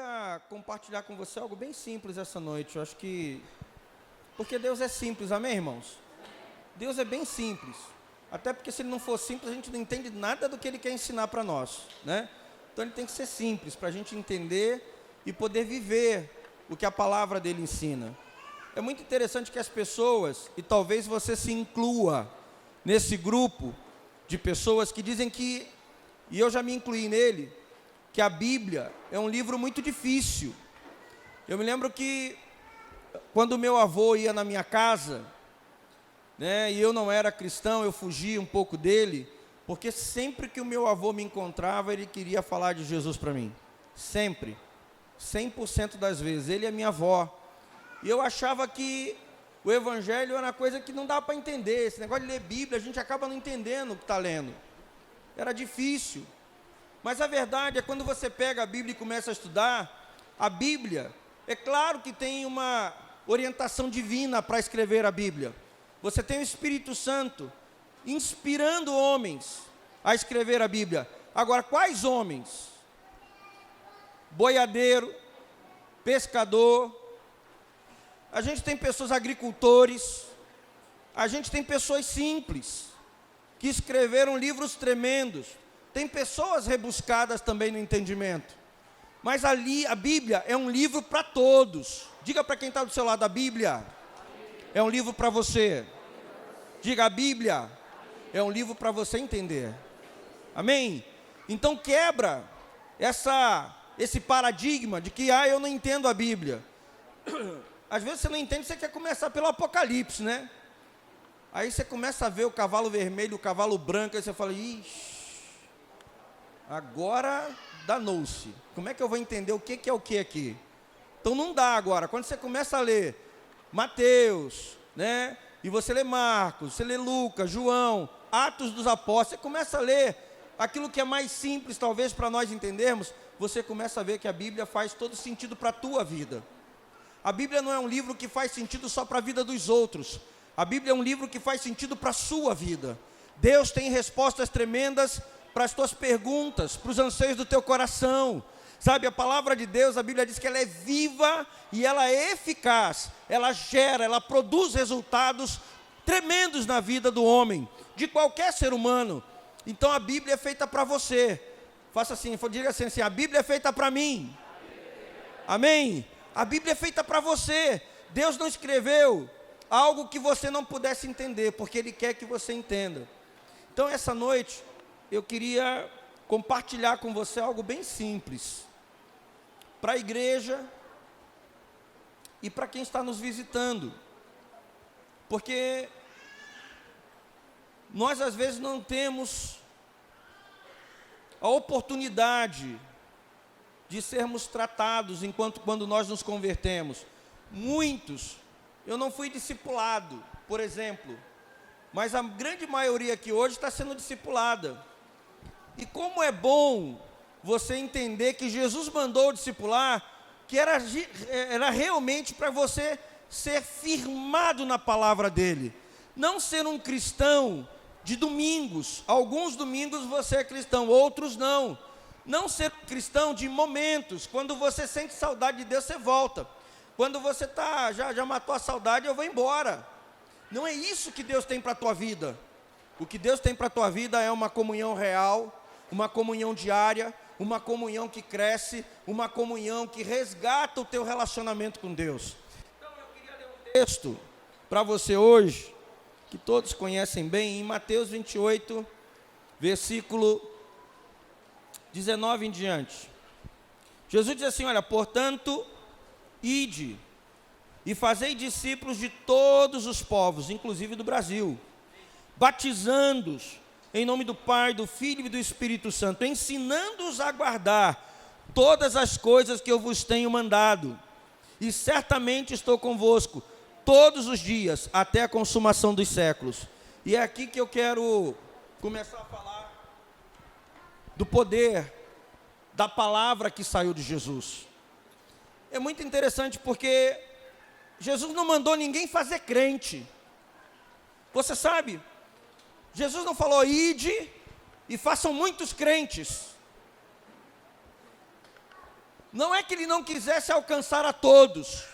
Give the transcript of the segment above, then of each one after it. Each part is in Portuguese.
queria compartilhar com você algo bem simples essa noite. Eu acho que... Porque Deus é simples, amém, irmãos? Deus é bem simples. Até porque se Ele não for simples, a gente não entende nada do que Ele quer ensinar para nós, né? Então Ele tem que ser simples, para a gente entender e poder viver o que a palavra dEle ensina. É muito interessante que as pessoas, e talvez você se inclua nesse grupo de pessoas que dizem que, e eu já me incluí nele, que a Bíblia é um livro muito difícil. Eu me lembro que quando meu avô ia na minha casa, né, e eu não era cristão, eu fugia um pouco dele, porque sempre que o meu avô me encontrava, ele queria falar de Jesus para mim. Sempre. 100% das vezes. Ele e a minha avó. E eu achava que o Evangelho era uma coisa que não dá para entender. Esse negócio de ler Bíblia, a gente acaba não entendendo o que está lendo. Era difícil. Mas a verdade é que quando você pega a Bíblia e começa a estudar, a Bíblia, é claro que tem uma orientação divina para escrever a Bíblia. Você tem o Espírito Santo inspirando homens a escrever a Bíblia. Agora, quais homens? Boiadeiro, pescador, a gente tem pessoas agricultores, a gente tem pessoas simples, que escreveram livros tremendos, tem pessoas rebuscadas também no entendimento, mas ali a Bíblia é um livro para todos. Diga para quem está do seu lado, a Bíblia é um livro para você. Diga, a Bíblia é um livro para você entender. Amém? Então quebra esse paradigma de que, eu não entendo a Bíblia. Às vezes você não entende, você quer começar pelo Apocalipse, né? Aí você começa a ver o cavalo vermelho, o cavalo branco, aí você fala, ixi, agora danou-se. Como é que eu vou entender o que é o que aqui? Então não dá agora. Quando você começa a ler Mateus, né? E você lê Marcos, você lê Lucas, João, Atos dos Apóstolos, você começa a ler aquilo que é mais simples, talvez, para nós entendermos, você começa a ver que a Bíblia faz todo sentido para a tua vida. A Bíblia não é um livro que faz sentido só para a vida dos outros. A Bíblia é um livro que faz sentido para a sua vida. Deus tem respostas tremendas para as tuas perguntas, para os anseios do teu coração. Sabe, a palavra de Deus, a Bíblia diz que ela é viva e ela é eficaz. Ela gera, ela produz resultados tremendos na vida do homem, de qualquer ser humano. Então a Bíblia é feita para você. Faça assim, diga assim, a Bíblia é feita para mim. Amém? A Bíblia é feita para você. Deus não escreveu algo que você não pudesse entender, porque Ele quer que você entenda. Então essa noite, eu queria compartilhar com você algo bem simples. Para a igreja e para quem está nos visitando. Porque nós às vezes não temos a oportunidade de sermos tratados quando nós nos convertemos. Muitos, eu não fui discipulado, por exemplo, mas a grande maioria aqui hoje está sendo discipulada. E como é bom você entender que Jesus mandou discipular, que era realmente para você ser firmado na palavra dele. Não ser um cristão de domingos. Alguns domingos você é cristão, outros não. Não ser cristão de momentos. Quando você sente saudade de Deus, você volta. Quando você já matou a saudade, eu vou embora. Não é isso que Deus tem para a tua vida. O que Deus tem para a tua vida é uma comunhão real, uma comunhão diária, uma comunhão que cresce, uma comunhão que resgata o teu relacionamento com Deus. Então eu queria ler um texto para você hoje, que todos conhecem bem, em Mateus 28, versículo 19 em diante. Jesus diz assim, olha, portanto, ide e fazei discípulos de todos os povos, inclusive do Brasil, batizando-os em nome do Pai, do Filho e do Espírito Santo, ensinando-os a guardar todas as coisas que eu vos tenho mandado. E certamente estou convosco todos os dias, até a consumação dos séculos. E é aqui que eu quero começar a falar do poder da palavra que saiu de Jesus. É muito interessante porque Jesus não mandou ninguém fazer crente. Você sabe, Jesus não falou, ide e façam muitos crentes. Não é que ele não quisesse alcançar a todos,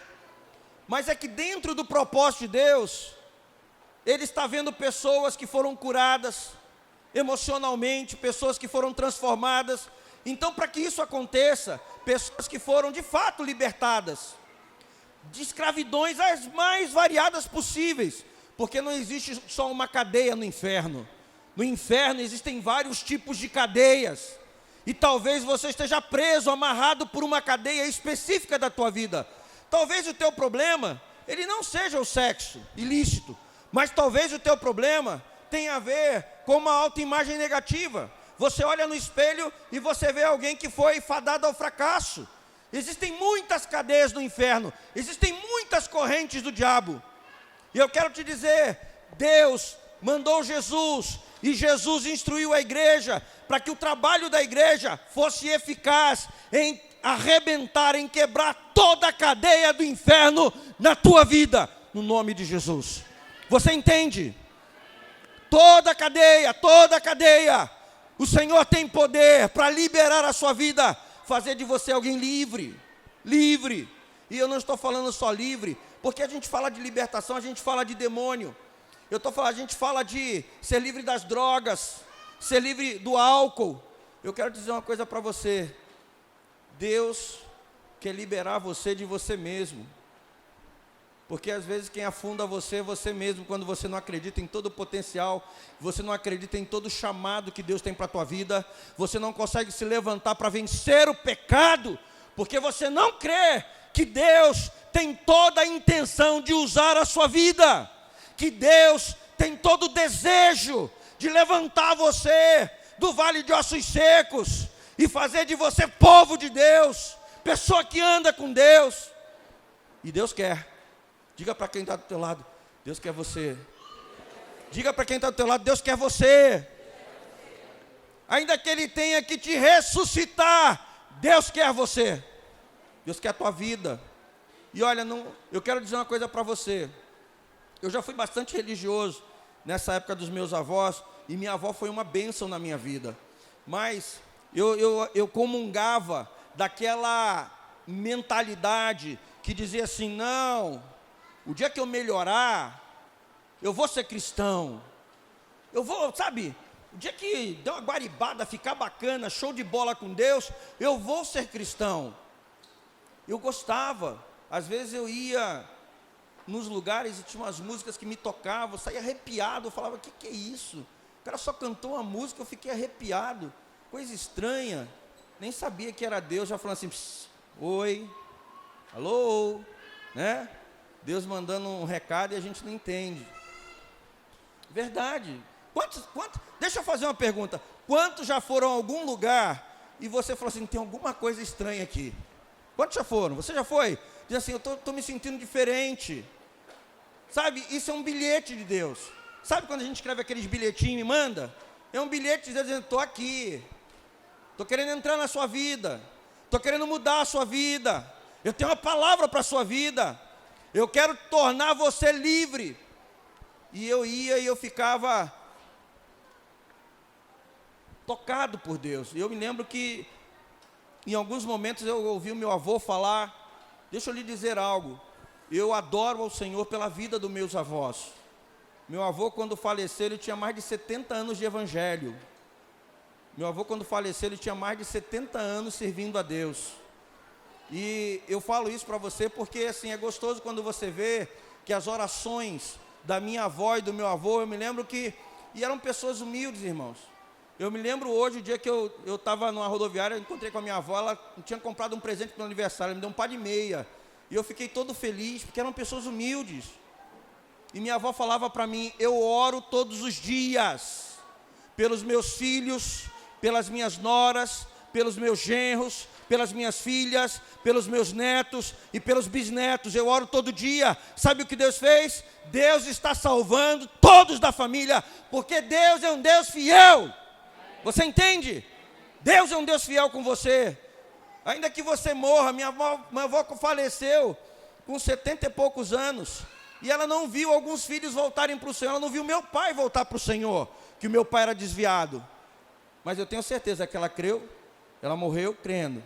mas é que dentro do propósito de Deus, ele está vendo pessoas que foram curadas emocionalmente, pessoas que foram transformadas. Então, para que isso aconteça, pessoas que foram de fato libertadas de escravidões as mais variadas possíveis, porque não existe só uma cadeia no inferno. No inferno existem vários tipos de cadeias, e talvez você esteja preso, amarrado por uma cadeia específica da tua vida. Talvez o teu problema, ele não seja o sexo ilícito, mas talvez o teu problema tenha a ver com uma autoimagem negativa. Você olha no espelho e você vê alguém que foi fadado ao fracasso. Existem muitas cadeias no inferno, existem muitas correntes do diabo. E eu quero te dizer, Deus mandou Jesus, e Jesus instruiu a igreja, para que o trabalho da igreja fosse eficaz em arrebentar, em quebrar toda a cadeia do inferno na tua vida, no nome de Jesus. Você entende? Toda a cadeia, o Senhor tem poder para liberar a sua vida, fazer de você alguém livre. E eu não estou falando só livre, porque a gente fala de libertação, a gente fala de demônio. A gente fala de ser livre das drogas, ser livre do álcool. Eu quero dizer uma coisa para você. Deus quer liberar você de você mesmo. Porque às vezes quem afunda você é você mesmo, quando você não acredita em todo o potencial, você não acredita em todo o chamado que Deus tem para a tua vida, você não consegue se levantar para vencer o pecado, porque você não crê que Deus tem toda a intenção de usar a sua vida, que Deus tem todo o desejo de levantar você do vale de ossos secos e fazer de você povo de Deus, pessoa que anda com Deus. E Deus quer. Diga para quem está do teu lado, Deus quer você. Diga para quem está do teu lado, Deus quer você. Ainda que Ele tenha que te ressuscitar, Deus quer você. Deus quer a tua vida. E olha, eu quero dizer uma coisa para você. Eu já fui bastante religioso nessa época dos meus avós, e minha avó foi uma bênção na minha vida. Mas eu comungava daquela mentalidade que dizia assim, não, o dia que eu melhorar, eu vou ser cristão. Eu vou, sabe, o dia que der uma guaribada, ficar bacana, show de bola com Deus, eu vou ser cristão. Eu gostava, às vezes eu ia nos lugares e tinha umas músicas que me tocavam, eu saía arrepiado, eu falava, o que é isso? O cara só cantou uma música, eu fiquei arrepiado, coisa estranha, nem sabia que era Deus, já falando assim, oi, alô, né? Deus mandando um recado e a gente não entende. Verdade. Deixa eu fazer uma pergunta. Quantos já foram a algum lugar e você falou assim, tem alguma coisa estranha aqui? Quantos já foram? Você já foi? Diz assim, eu estou me sentindo diferente. Sabe, isso é um bilhete de Deus. Sabe quando a gente escreve aqueles bilhetinhos e manda? É um bilhete de Deus dizendo, estou aqui. Estou querendo entrar na sua vida. Estou querendo mudar a sua vida. Eu tenho uma palavra para a sua vida. Eu quero tornar você livre. E eu ia e eu ficava tocado por Deus. E eu me lembro que em alguns momentos eu ouvi o meu avô falar, deixa eu lhe dizer algo, eu adoro ao Senhor pela vida dos meus avós. Meu avô, quando faleceu, ele tinha mais de 70 anos de evangelho. Meu avô, quando faleceu, ele tinha mais de 70 anos servindo a Deus. E eu falo isso para você porque, assim, é gostoso quando você vê que as orações da minha avó e do meu avô, eu me lembro que, e eram pessoas humildes, irmãos. Eu me lembro hoje, o dia que eu estava numa rodoviária, eu encontrei com a minha avó, ela tinha comprado um presente para o meu aniversário, ela me deu um par de meia. E eu fiquei todo feliz, porque eram pessoas humildes. E minha avó falava para mim, eu oro todos os dias, pelos meus filhos, pelas minhas noras, pelos meus genros, pelas minhas filhas, pelos meus netos e pelos bisnetos. Eu oro todo dia. Sabe o que Deus fez? Deus está salvando todos da família, porque Deus é um Deus fiel. Você entende? Deus é um Deus fiel com você. Ainda que você morra, minha avó faleceu com 70 e poucos anos, e ela não viu alguns filhos voltarem para o Senhor, ela não viu meu pai voltar para o Senhor, que o meu pai era desviado. Mas eu tenho certeza que ela creu, ela morreu crendo.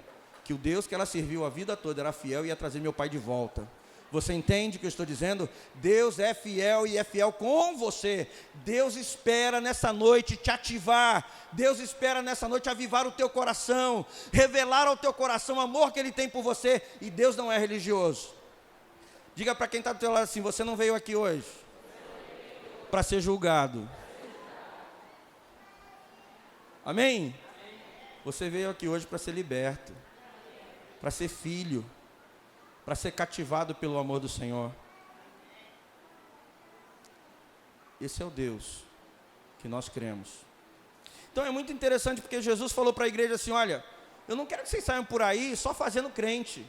que o Deus que ela serviu a vida toda era fiel e ia trazer meu pai de volta. Você entende o que eu estou dizendo? Deus é fiel e é fiel com você. Deus espera nessa noite te ativar. Deus espera nessa noite avivar o teu coração, revelar ao teu coração o amor que Ele tem por você. E Deus não é religioso. Diga para quem está do teu lado assim: você não veio aqui hoje para ser julgado. Amém? Você veio aqui hoje para ser liberto, para ser filho, para ser cativado pelo amor do Senhor. Esse é o Deus que nós cremos. Então é muito interessante porque Jesus falou para a igreja assim: olha, eu não quero que vocês saiam por aí só fazendo crente.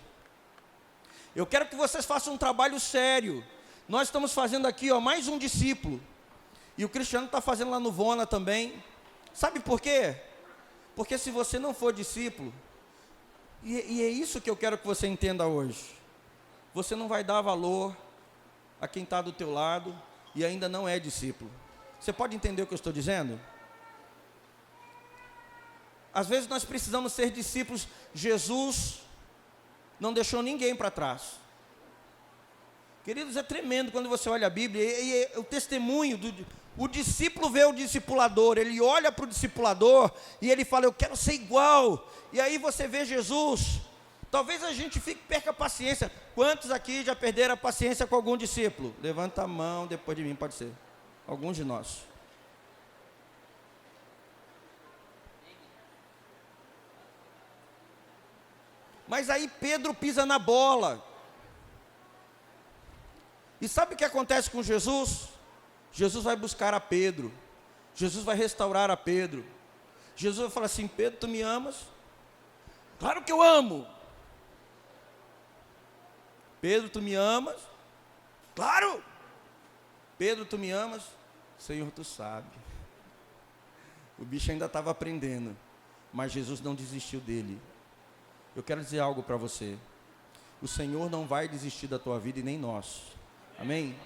Eu quero que vocês façam um trabalho sério. Nós estamos fazendo aqui, mais um discípulo. E o Cristiano está fazendo lá no Vona também. Sabe por quê? Porque se você não for discípulo, e é isso que eu quero que você entenda hoje, você não vai dar valor a quem está do teu lado e ainda não é discípulo. Você pode entender o que eu estou dizendo? Às vezes nós precisamos ser discípulos. Jesus não deixou ninguém para trás. Queridos, é tremendo quando você olha a Bíblia e o testemunho o discípulo vê o discipulador, ele olha para o discipulador e ele fala: eu quero ser igual. E aí você vê Jesus. Talvez a gente perca a paciência. Quantos aqui já perderam a paciência com algum discípulo? Levanta a mão depois de mim, pode ser. Alguns de nós. Mas aí Pedro pisa na bola. E sabe o que acontece com Jesus? Jesus vai buscar a Pedro. Jesus vai restaurar a Pedro. Jesus vai falar assim: Pedro, tu me amas? Claro que eu amo. Pedro, tu me amas? Claro. Pedro, tu me amas? Senhor, tu sabe. O bicho ainda estava aprendendo, mas Jesus não desistiu dele. Eu quero dizer algo para você: o Senhor não vai desistir da tua vida e nem nós. Amém?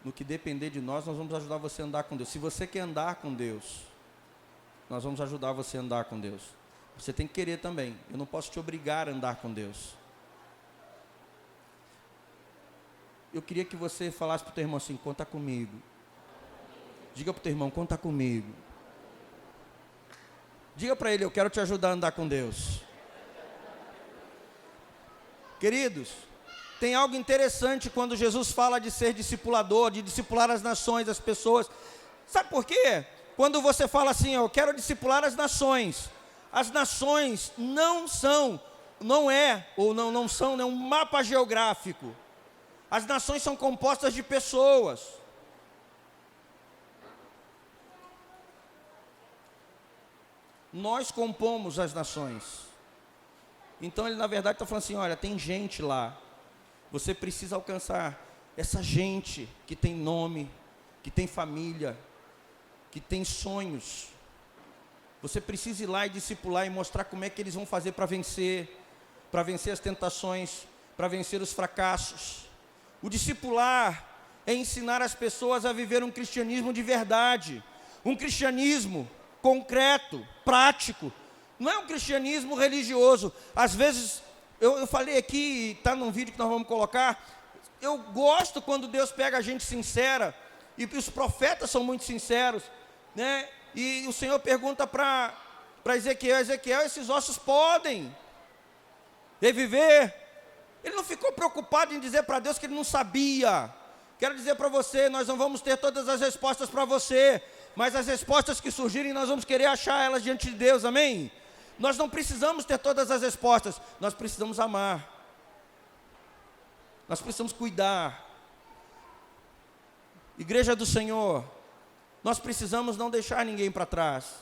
No que depender de nós vamos ajudar você a andar com Deus. Se você quer andar com Deus, nós vamos ajudar você a andar com Deus. Você tem que querer também. Eu não posso te obrigar a andar com Deus. Eu queria que você falasse para o teu irmão assim: conta comigo. Diga para o teu irmão: conta comigo. Diga para ele: eu quero te ajudar a andar com Deus. Queridos, tem algo interessante quando Jesus fala de ser discipulador, de discipular as nações, as pessoas. Sabe por quê? Quando você fala assim: eu quero discipular as nações não são um mapa geográfico. As nações são compostas de pessoas. Nós compomos as nações. Então ele na verdade está falando assim: olha, tem gente lá. Você precisa alcançar essa gente que tem nome, que tem família, que tem sonhos. Você precisa ir lá e discipular e mostrar como é que eles vão fazer para vencer as tentações, para vencer os fracassos. O discipular é ensinar as pessoas a viver um cristianismo de verdade, um cristianismo concreto, prático. Não é um cristianismo religioso. Às vezes, eu falei aqui, está num vídeo que nós vamos colocar, eu gosto quando Deus pega a gente sincera, e os profetas são muito sinceros, né? E o Senhor pergunta para Ezequiel: Ezequiel, esses ossos podem reviver? Ele não ficou preocupado em dizer para Deus que ele não sabia. Quero dizer para você: nós não vamos ter todas as respostas para você, mas as respostas que surgirem, nós vamos querer achar elas diante de Deus, amém? Nós não precisamos ter todas as respostas, nós precisamos amar, nós precisamos cuidar. Igreja do Senhor, nós precisamos não deixar ninguém para trás.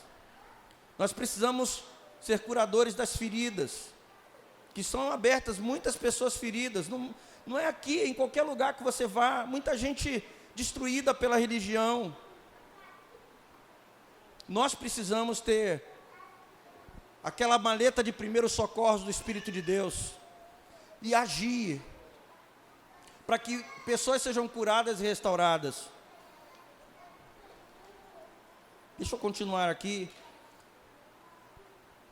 Nós precisamos ser curadores das feridas, que são abertas, muitas pessoas feridas. Não é aqui, em qualquer lugar que você vá, muita gente destruída pela religião. Nós precisamos ter aquela maleta de primeiros socorros do Espírito de Deus e agir para que pessoas sejam curadas e restauradas. Deixa eu continuar aqui.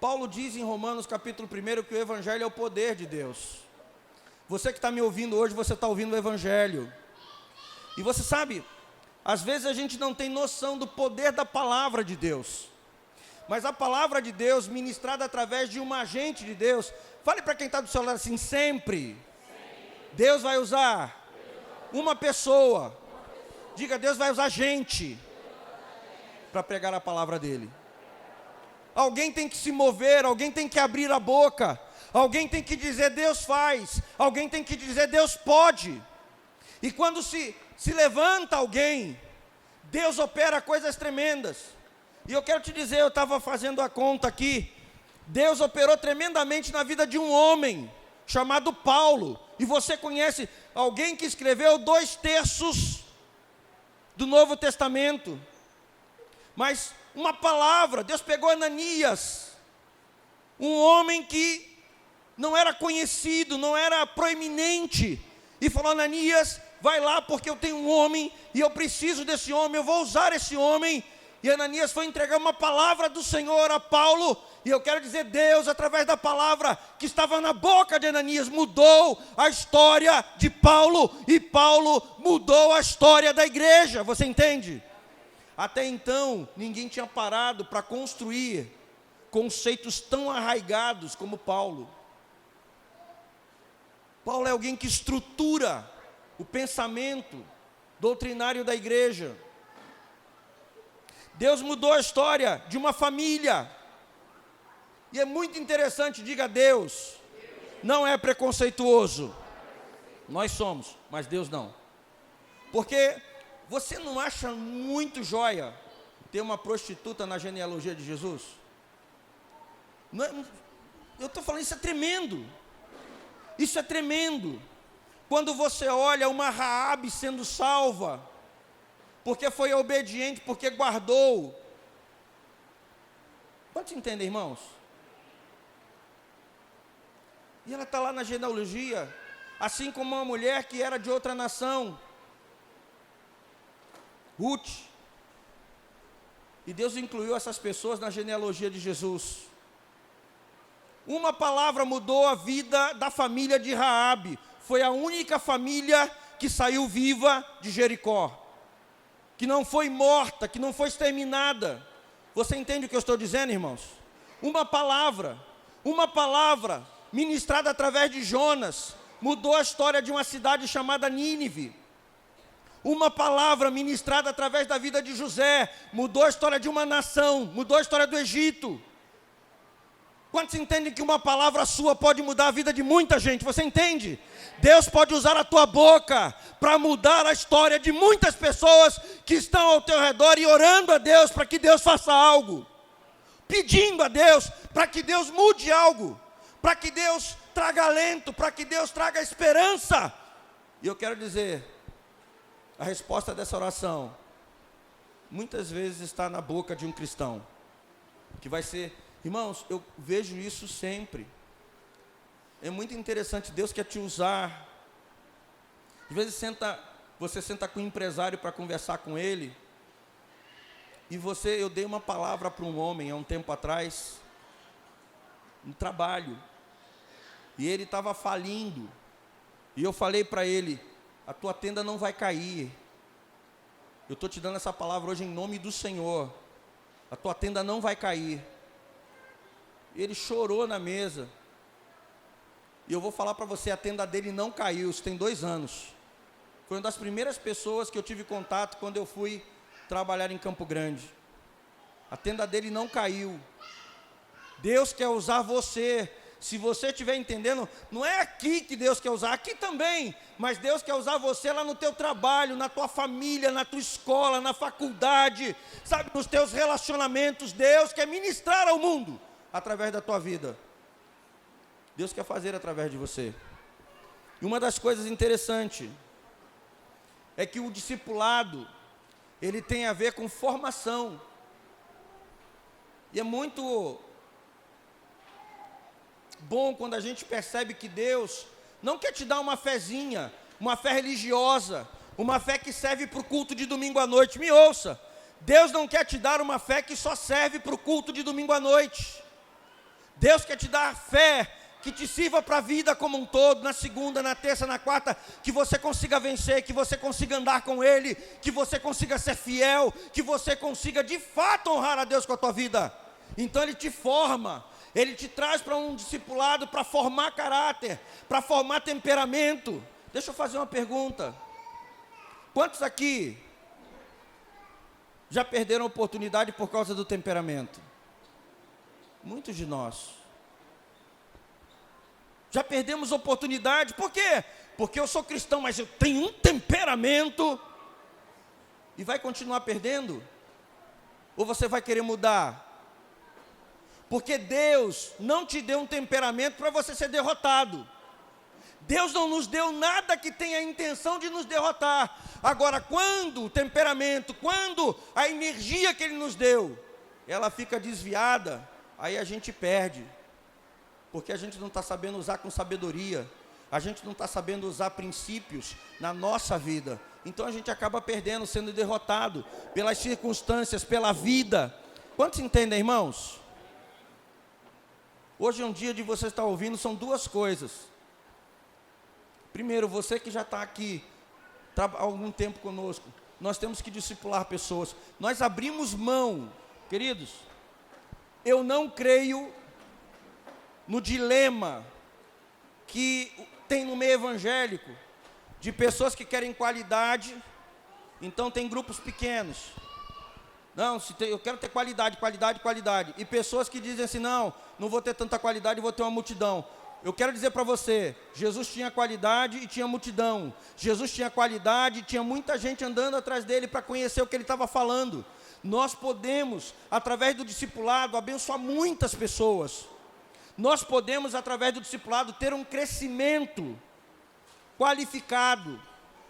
Paulo diz em Romanos capítulo 1 que o Evangelho é o poder de Deus. Você que está me ouvindo hoje, você está ouvindo o Evangelho. E você sabe, às vezes a gente não tem noção do poder da palavra de Deus. Mas a palavra de Deus, ministrada através de um agente de Deus, fale para quem está do seu lado assim, sempre. Deus vai usar uma pessoa. Diga, Deus vai usar gente para pregar a palavra dele. Alguém tem que se mover, alguém tem que abrir a boca, alguém tem que dizer Deus faz, alguém tem que dizer Deus pode. E quando se levanta alguém, Deus opera coisas tremendas. E eu quero te dizer, eu estava fazendo a conta aqui, Deus operou tremendamente na vida de um homem chamado Paulo. E você conhece alguém que escreveu 2/3 do Novo Testamento. Mas uma palavra, Deus pegou Ananias, um homem que não era conhecido, não era proeminente, e falou, Ananias, vai lá porque eu tenho um homem, e eu preciso desse homem, eu vou usar esse homem. E Ananias foi entregar uma palavra do Senhor a Paulo, e eu quero dizer, Deus, através da palavra que estava na boca de Ananias, mudou a história de Paulo, e Paulo mudou a história da igreja, você entende? Até então, ninguém tinha parado para construir conceitos tão arraigados como Paulo. Paulo é alguém que estrutura o pensamento doutrinário da igreja. Deus mudou a história de uma família. E é muito interessante, diga Deus, não é preconceituoso. Nós somos, mas Deus não. Porque você não acha muito joia ter uma prostituta na genealogia de Jesus? Não é, eu estou falando, isso é tremendo. Isso é tremendo. Quando você olha uma Raabe sendo salva, porque foi obediente, porque guardou. Quantos entendem, irmãos? E ela está lá na genealogia, assim como uma mulher que era de outra nação, Ruth. E Deus incluiu essas pessoas na genealogia de Jesus. Uma palavra mudou a vida da família de Raabe. Foi a única família que saiu viva de Jericó, que não foi morta, que não foi exterminada. Você entende o que eu estou dizendo, irmãos? Uma palavra ministrada através de Jonas, mudou a história de uma cidade chamada Nínive. Uma palavra ministrada através da vida de José, mudou a história de uma nação, mudou a história do Egito. Quantos entendem que uma palavra sua pode mudar a vida de muita gente? Você entende? Deus pode usar a tua boca para mudar a história de muitas pessoas que estão ao teu redor e orando a Deus para que Deus faça algo, pedindo a Deus para que Deus mude algo, para que Deus traga alento, para que Deus traga esperança. E eu quero dizer, a resposta dessa oração muitas vezes está na boca de um cristão, que vai ser, irmãos, eu vejo isso sempre. É muito interessante, Deus quer te usar. Às vezes você senta com um empresário para conversar com ele, e eu dei uma palavra para um homem há um tempo atrás, no trabalho, e ele estava falindo, e eu falei para ele, a tua tenda não vai cair, eu estou te dando essa palavra hoje em nome do Senhor, a tua tenda não vai cair. Ele chorou na mesa, e eu vou falar para você, a tenda dele não caiu, isso tem 2 anos, foi uma das primeiras pessoas que eu tive contato quando eu fui trabalhar em Campo Grande. A tenda dele não caiu. Deus quer usar você. Se você estiver entendendo, não é aqui que Deus quer usar, aqui também, mas Deus quer usar você lá no teu trabalho, na tua família, na tua escola, na faculdade, sabe, nos teus relacionamentos. Deus quer ministrar ao mundo através da tua vida. Deus quer fazer através de você. E uma das coisas interessantes é que o discipulado, ele tem a ver com formação. E é muito bom quando a gente percebe que Deus não quer te dar uma fezinha, uma fé religiosa, uma fé que serve para o culto de domingo à noite. Me ouça, Deus não quer te dar uma fé que só serve para o culto de domingo à noite. Deus quer te dar fé que te sirva para a vida como um todo, na segunda, na terça, na quarta, que você consiga vencer, que você consiga andar com Ele, que você consiga ser fiel, que você consiga de fato honrar a Deus com a tua vida. Então Ele te forma, Ele te traz para um discipulado para formar caráter, para formar temperamento. Deixa eu fazer uma pergunta. Quantos aqui já perderam a oportunidade por causa do temperamento? Muitos de nós. Já perdemos oportunidade, por quê? Porque eu sou cristão, mas eu tenho um temperamento. E vai continuar perdendo? Ou você vai querer mudar? Porque Deus não te deu um temperamento para você ser derrotado. Deus não nos deu nada que tenha a intenção de nos derrotar. Agora, quando o temperamento, quando a energia que Ele nos deu, ela fica desviada, aí a gente perde. Porque a gente não está sabendo usar com sabedoria, a gente não está sabendo usar princípios na nossa vida. Então a gente acaba perdendo, sendo derrotado pelas circunstâncias, pela vida. Quantos entendem, irmãos? Hoje é um dia de você estar ouvindo, são duas coisas. Primeiro, você que já está aqui há algum tempo conosco, nós temos que discipular pessoas. Nós abrimos mão, queridos, eu não creio no dilema que tem no meio evangélico, de pessoas que querem qualidade, então tem grupos pequenos. Não, eu quero ter qualidade, qualidade, qualidade. E pessoas que dizem assim, não vou ter tanta qualidade, vou ter uma multidão. Eu quero dizer para você, Jesus tinha qualidade e tinha multidão. Jesus tinha qualidade e tinha muita gente andando atrás dele para conhecer o que ele estava falando. Nós podemos, através do discipulado, abençoar muitas pessoas. Nós podemos, através do discipulado, ter um crescimento qualificado.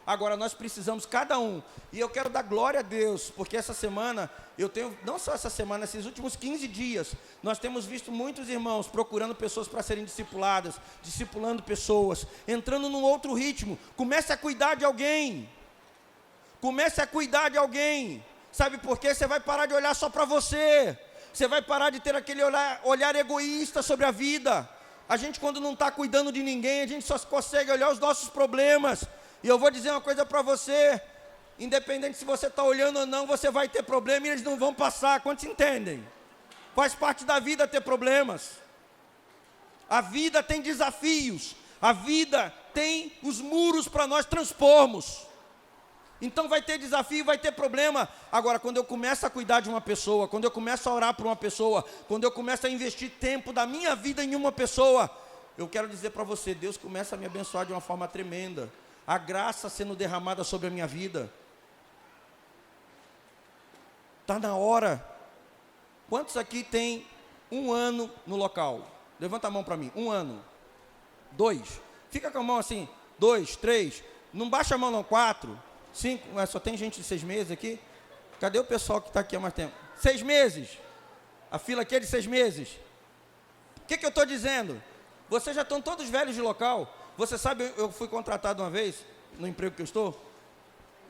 Agora, nós precisamos, cada um, e eu quero dar glória a Deus, porque essa semana, eu tenho, não só essa semana, esses últimos 15 dias, nós temos visto muitos irmãos procurando pessoas para serem discipuladas, discipulando pessoas, entrando num outro ritmo. Comece a cuidar de alguém. Comece a cuidar de alguém. Sabe por quê? Você vai parar de olhar só para você. Você vai parar de ter aquele olhar egoísta sobre a vida. A gente, quando não está cuidando de ninguém, a gente só consegue olhar os nossos problemas. E eu vou dizer uma coisa para você, independente se você está olhando ou não, você vai ter problema e eles não vão passar. Quantos entendem? Faz parte da vida ter problemas. A vida tem desafios. A vida tem os muros para nós transpormos. Então vai ter desafio, vai ter problema. Agora, quando eu começo a cuidar de uma pessoa, quando eu começo a orar por uma pessoa, quando eu começo a investir tempo da minha vida em uma pessoa, eu quero dizer para você, Deus começa a me abençoar de uma forma tremenda. A graça sendo derramada sobre a minha vida. Está na hora. Quantos aqui tem 1 ano no local? Levanta a mão para mim. 1 ano. 2. Fica com a mão assim. 2, 3. Não baixa a mão não. 4, 5. Só tem gente de 6 meses aqui. Cadê o pessoal que está aqui há mais tempo? 6 meses. A fila aqui é de 6 meses. O que eu estou dizendo? Vocês já estão todos velhos de local. Você sabe, eu fui contratado uma vez, no emprego que eu estou,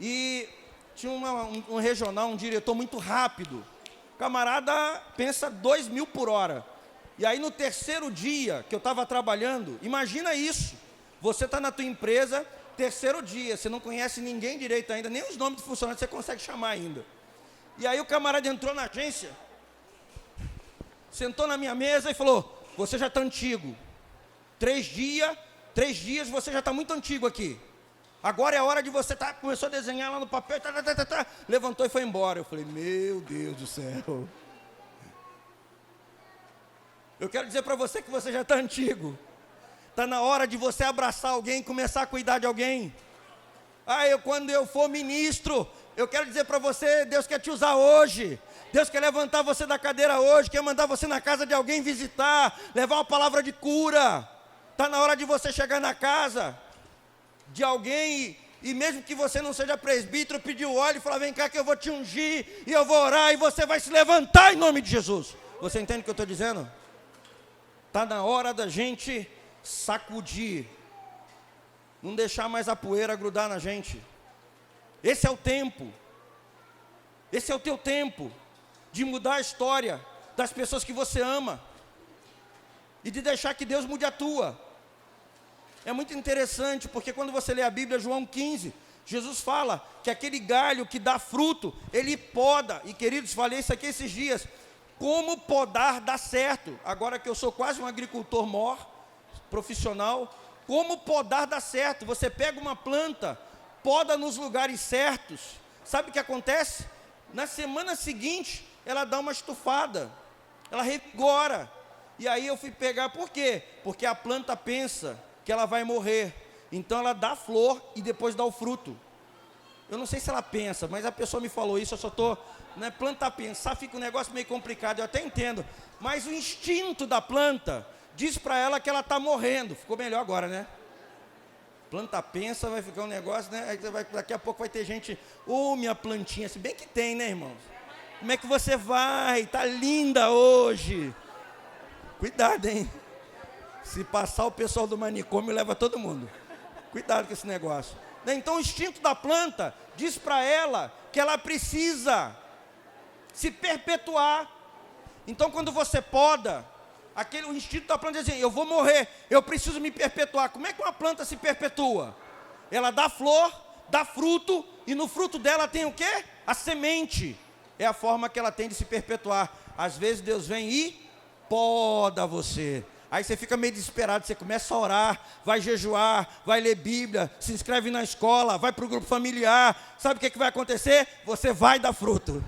e tinha um regional, um diretor muito rápido. O camarada pensa 2.000 por hora. E aí no terceiro dia que eu estava trabalhando, imagina isso. Você está na tua empresa, terceiro dia, você não conhece ninguém direito ainda, nem os nomes dos funcionários você consegue chamar ainda. E aí o camarada entrou na agência, sentou na minha mesa e falou, você já está antigo. 3 dias você já está muito antigo aqui. Agora é a hora de você começou a desenhar lá no papel, levantou e foi embora. Eu falei, meu Deus do céu. Eu quero dizer para você que você já está antigo. Está na hora de você abraçar alguém, começar a cuidar de alguém. Quando eu for ministro, eu quero dizer para você, Deus quer te usar hoje. Deus quer levantar você da cadeira hoje, quer mandar você na casa de alguém visitar, levar uma palavra de cura. Está na hora de você chegar na casa de alguém e mesmo que você não seja presbítero, pedir o óleo e falar, vem cá que eu vou te ungir e eu vou orar e você vai se levantar em nome de Jesus. Você entende o que eu estou dizendo? Está na hora da gente sacudir, não deixar mais a poeira grudar na gente. Esse é o tempo. Esse é o teu tempo de mudar a história das pessoas que você ama. e de deixar que Deus mude a tua. É muito interessante, porque quando você lê a Bíblia, João 15, Jesus fala que aquele galho que dá fruto, ele poda. E queridos, falei isso aqui esses dias. Como podar dá certo? Agora que eu sou quase um agricultor profissional, como podar dá certo? Você pega uma planta, poda nos lugares certos. Sabe o que acontece? Na semana seguinte, ela dá uma estufada, ela revigora. E aí eu fui pegar, por quê? Porque a planta pensa que ela vai morrer. Então ela dá flor e depois dá o fruto. Eu não sei se ela pensa, mas a pessoa me falou isso, eu só estou... planta pensar, fica um negócio meio complicado, eu até entendo. Mas o instinto da planta diz para ela que ela está morrendo. Ficou melhor agora, né? Planta pensa, vai ficar um negócio, né? Aí daqui a pouco vai ter gente, minha plantinha, se bem que tem, né, irmãos? Como é que você vai? Está linda hoje. Cuidado, hein? Se passar o pessoal do manicômio, leva todo mundo. Cuidado com esse negócio. Então o instinto da planta diz para ela que ela precisa se perpetuar. Então quando você poda, o instinto da planta diz assim, eu vou morrer, eu preciso me perpetuar. Como é que uma planta se perpetua? Ela dá flor, dá fruto, e no fruto dela tem o quê? A semente. É a forma que ela tem de se perpetuar. Às vezes Deus vem e poda você. Aí você fica meio desesperado, você começa a orar, vai jejuar, vai ler Bíblia, se inscreve na escola, vai para o grupo familiar. Sabe o que vai acontecer? Você vai dar fruto.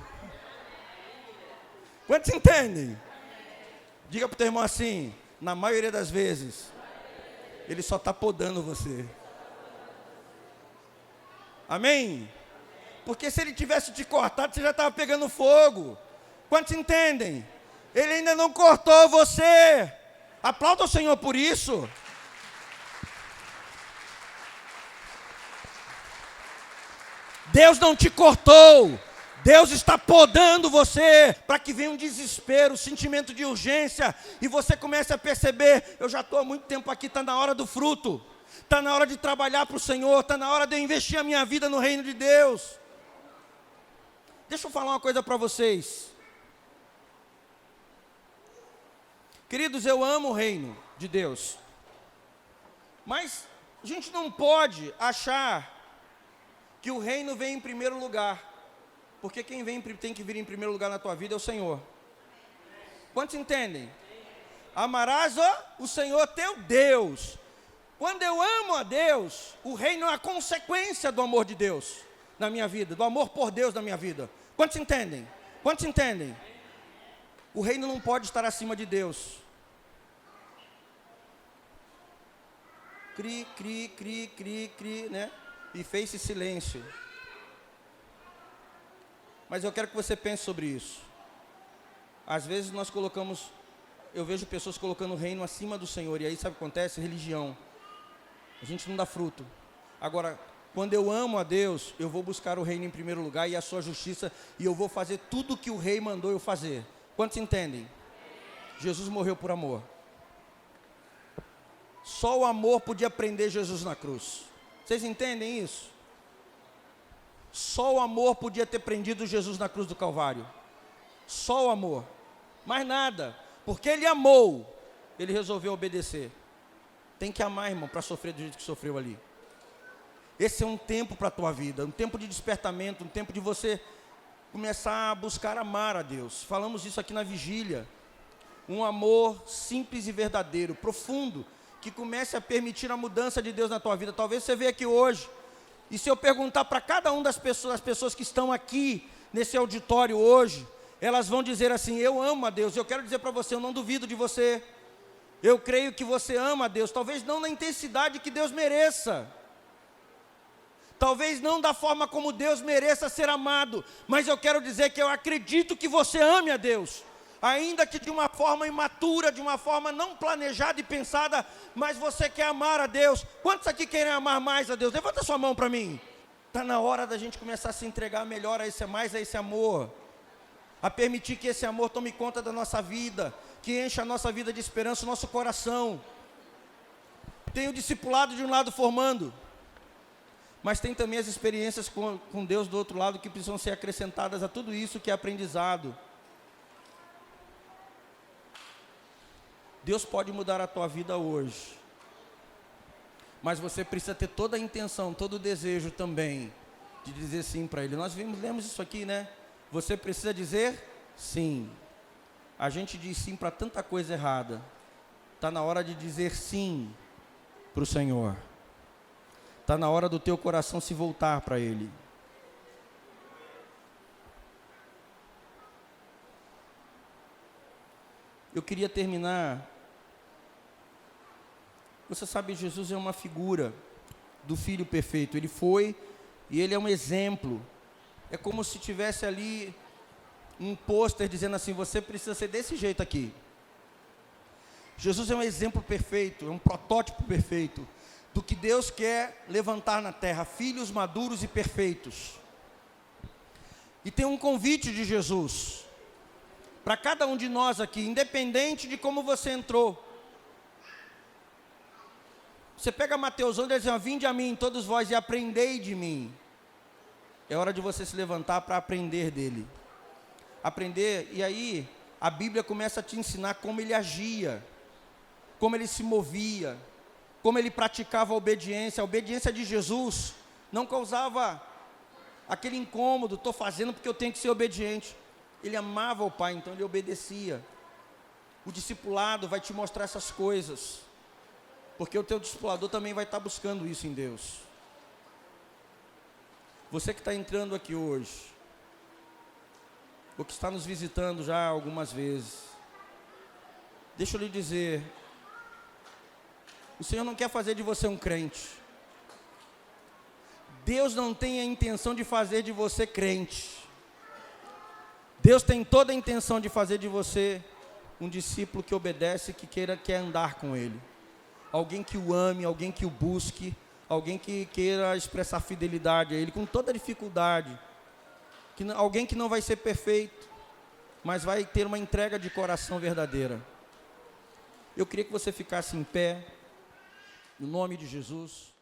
Quantos entendem? Diga para o teu irmão assim, na maioria das vezes, ele só está podando você. Amém? Porque se ele tivesse te cortado, você já estava pegando fogo. Quantos entendem? Ele ainda não cortou você. Aplauda o Senhor por isso. Deus não te cortou. Deus está podando você para que venha um desespero, um sentimento de urgência e você comece a perceber, eu já estou há muito tempo aqui, está na hora do fruto. Está na hora de trabalhar para o Senhor, está na hora de eu investir a minha vida no reino de Deus. Deixa eu falar uma coisa para vocês. Queridos, eu amo o reino de Deus, mas a gente não pode achar que o reino vem em primeiro lugar, porque quem tem que vir em primeiro lugar na tua vida é o Senhor. Quantos entendem? Amarás o Senhor teu Deus. Quando eu amo a Deus, o reino é a consequência do amor de Deus na minha vida, do amor por Deus na minha vida. Quantos entendem? Quantos entendem? O reino não pode estar acima de Deus. Cri, cri, cri, cri, cri, né? E fez-se silêncio. Mas eu quero que você pense sobre isso. Às vezes eu vejo pessoas colocando o reino acima do Senhor, e aí sabe o que acontece? Religião. A gente não dá fruto. Agora, quando eu amo a Deus, eu vou buscar o reino em primeiro lugar e a sua justiça, e eu vou fazer tudo o que o rei mandou eu fazer. Quantos entendem? Jesus morreu por amor. Só o amor podia prender Jesus na cruz. Vocês entendem isso? Só o amor podia ter prendido Jesus na cruz do Calvário. Só o amor. Mais nada. Porque Ele amou, Ele resolveu obedecer. Tem que amar, irmão, para sofrer do jeito que sofreu ali. Esse é um tempo para a tua vida, um tempo de despertamento, um tempo de você começar a buscar amar a Deus. Falamos isso aqui na vigília. Um amor simples e verdadeiro, profundo, que comece a permitir a mudança de Deus na tua vida. Talvez você veja aqui hoje, e se eu perguntar para cada uma das pessoas que estão aqui, nesse auditório hoje, elas vão dizer assim, eu amo a Deus. Eu quero dizer para você, eu não duvido de você. Eu creio que você ama a Deus, talvez não na intensidade que Deus mereça. Talvez não da forma como Deus mereça ser amado, mas eu quero dizer que eu acredito que você ame a Deus, ainda que de uma forma imatura, de uma forma não planejada e pensada, mas você quer amar a Deus. Quantos aqui querem amar mais a Deus? Levanta sua mão para mim. Está na hora da gente começar a se entregar melhor a esse amor, a permitir que esse amor tome conta da nossa vida, que encha a nossa vida de esperança, o nosso coração. Tem o discipulado de um lado formando, mas tem também as experiências com Deus do outro lado que precisam ser acrescentadas a tudo isso que é aprendizado. Deus pode mudar a tua vida hoje, mas você precisa ter toda a intenção, todo o desejo também de dizer sim para Ele. Nós lemos isso aqui, né? Você precisa dizer sim. A gente diz sim para tanta coisa errada. Está na hora de dizer sim para o Senhor. Está na hora do teu coração se voltar para Ele. Eu queria terminar. Você sabe, Jesus é uma figura do Filho perfeito. Ele foi e Ele é um exemplo. É como se tivesse ali um pôster dizendo assim, você precisa ser desse jeito aqui. Jesus é um exemplo perfeito, é um protótipo perfeito do que Deus quer levantar na terra, filhos maduros e perfeitos. E tem um convite de Jesus para cada um de nós aqui, independente de como você entrou. Você pega Mateus 11 e diz assim, vinde a mim, todos vós, e aprendei de mim. É hora de você se levantar para aprender dele. Aprender, e aí a Bíblia começa a te ensinar como ele agia, como ele se movia, como ele praticava a obediência. A obediência de Jesus não causava aquele incômodo, estou fazendo porque eu tenho que ser obediente. Ele amava o Pai, então ele obedecia. O discipulado vai te mostrar essas coisas, porque o teu discipulador também vai estar buscando isso em Deus. Você que está entrando aqui hoje, ou que está nos visitando já algumas vezes, deixa eu lhe dizer, o Senhor não quer fazer de você um crente. Deus não tem a intenção de fazer de você crente. Deus tem toda a intenção de fazer de você um discípulo que obedece, que quer andar com Ele. Alguém que o ame, alguém que o busque, alguém que queira expressar fidelidade a Ele com toda a dificuldade. Alguém que não vai ser perfeito, mas vai ter uma entrega de coração verdadeira. Eu queria que você ficasse em pé, no nome de Jesus.